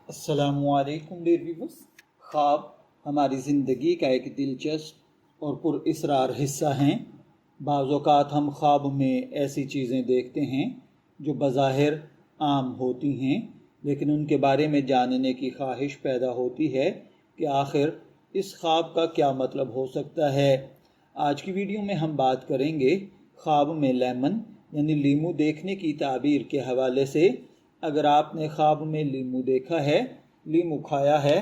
السلام علیکم dear viewers. خواب ہماری زندگی کا ایک دلچسپ اور پر اسرار حصہ ہیں۔ بعض اوقات ہم خواب میں ایسی چیزیں دیکھتے ہیں جو بظاہر عام ہوتی ہیں، لیکن ان کے بارے میں جاننے کی خواہش پیدا ہوتی ہے کہ آخر اس خواب کا کیا مطلب ہو سکتا ہے۔ آج کی ویڈیو میں ہم بات کریں گے خواب میں لیمن یعنی لیمو دیکھنے کی تعبیر کے حوالے سے۔ اگر آپ نے خواب میں لیمو دیکھا ہے، لیمو کھایا ہے،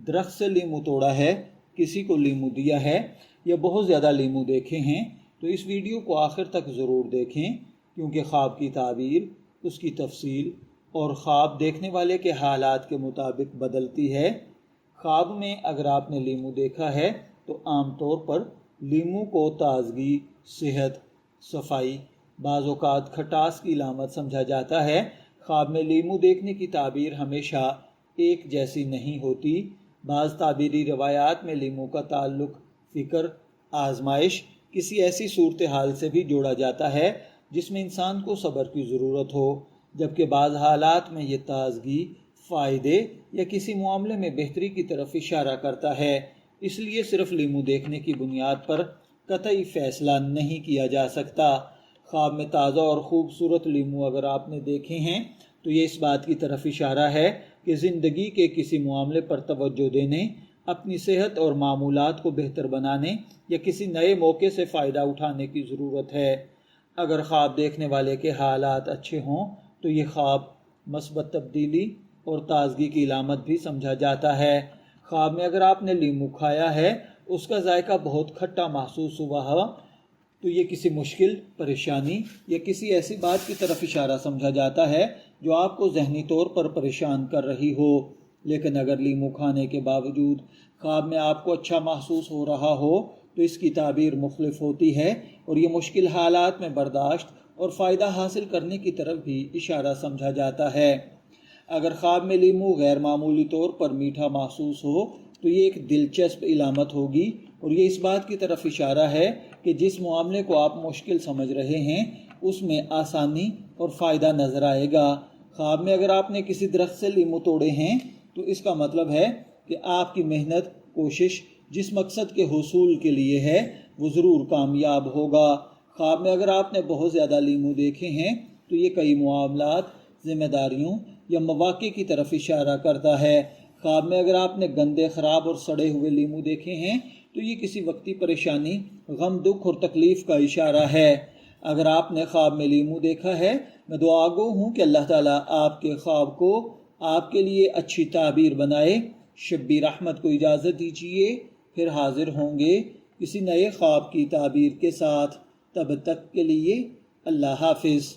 درخت سے لیمو توڑا ہے، کسی کو لیمو دیا ہے یا بہت زیادہ لیمو دیکھے ہیں، تو اس ویڈیو کو آخر تک ضرور دیکھیں، کیونکہ خواب کی تعبیر، اس کی تفصیل اور خواب دیکھنے والے کے حالات کے مطابق بدلتی ہے۔ خواب میں اگر آپ نے لیمو دیکھا ہے تو عام طور پر لیمو کو تازگی، صحت، صفائی، بعض اوقات کھٹاس کی علامت سمجھا جاتا ہے۔ خواب میں لیمو دیکھنے کی تعبیر ہمیشہ ایک جیسی نہیں ہوتی۔ بعض تعبیری روایات میں لیمو کا تعلق فکر، آزمائش، کسی ایسی صورتحال سے بھی جوڑا جاتا ہے جس میں انسان کو صبر کی ضرورت ہو، جبکہ بعض حالات میں یہ تازگی، فائدے یا کسی معاملے میں بہتری کی طرف اشارہ کرتا ہے۔ اس لیے صرف لیمو دیکھنے کی بنیاد پر قطعی فیصلہ نہیں کیا جا سکتا۔ خواب میں تازہ اور خوبصورت لیمو اگر آپ نے دیکھے ہیں تو یہ اس بات کی طرف اشارہ ہے کہ زندگی کے کسی معاملے پر توجہ دینے، اپنی صحت اور معمولات کو بہتر بنانے یا کسی نئے موقع سے فائدہ اٹھانے کی ضرورت ہے۔ اگر خواب دیکھنے والے کے حالات اچھے ہوں تو یہ خواب مثبت تبدیلی اور تازگی کی علامت بھی سمجھا جاتا ہے۔ خواب میں اگر آپ نے لیمو کھایا ہے، اس کا ذائقہ بہت کھٹا محسوس ہوا ہو، تو یہ کسی مشکل، پریشانی یا کسی ایسی بات کی طرف اشارہ سمجھا جاتا ہے جو آپ کو ذہنی طور پر پریشان کر رہی ہو۔ لیکن اگر لیمو کھانے کے باوجود خواب میں آپ کو اچھا محسوس ہو رہا ہو تو اس کی تعبیر مختلف ہوتی ہے اور یہ مشکل حالات میں برداشت اور فائدہ حاصل کرنے کی طرف بھی اشارہ سمجھا جاتا ہے۔ اگر خواب میں لیمو غیر معمولی طور پر میٹھا محسوس ہو تو یہ ایک دلچسپ علامت ہوگی اور یہ اس بات کی طرف اشارہ ہے کہ جس معاملے کو آپ مشکل سمجھ رہے ہیں اس میں آسانی اور فائدہ نظر آئے گا۔ خواب میں اگر آپ نے کسی درخت سے لیمو توڑے ہیں تو اس کا مطلب ہے کہ آپ کی محنت، کوشش جس مقصد کے حصول کے لیے ہے وہ ضرور کامیاب ہوگا۔ خواب میں اگر آپ نے بہت زیادہ لیمو دیکھے ہیں تو یہ کئی معاملات، ذمہ داریوں یا مواقع کی طرف اشارہ کرتا ہے۔ خواب میں اگر آپ نے گندے، خراب اور سڑے ہوئے لیمو دیکھے ہیں تو یہ کسی وقتی پریشانی، غم، دکھ اور تکلیف کا اشارہ ہے۔ اگر آپ نے خواب میں لیمو دیکھا ہے، میں دعا گو ہوں کہ اللہ تعالیٰ آپ کے خواب کو آپ کے لیے اچھی تعبیر بنائے۔ شبیر احمد کو اجازت دیجیے، پھر حاضر ہوں گے کسی نئے خواب کی تعبیر کے ساتھ۔ تب تک کے لیے اللہ حافظ۔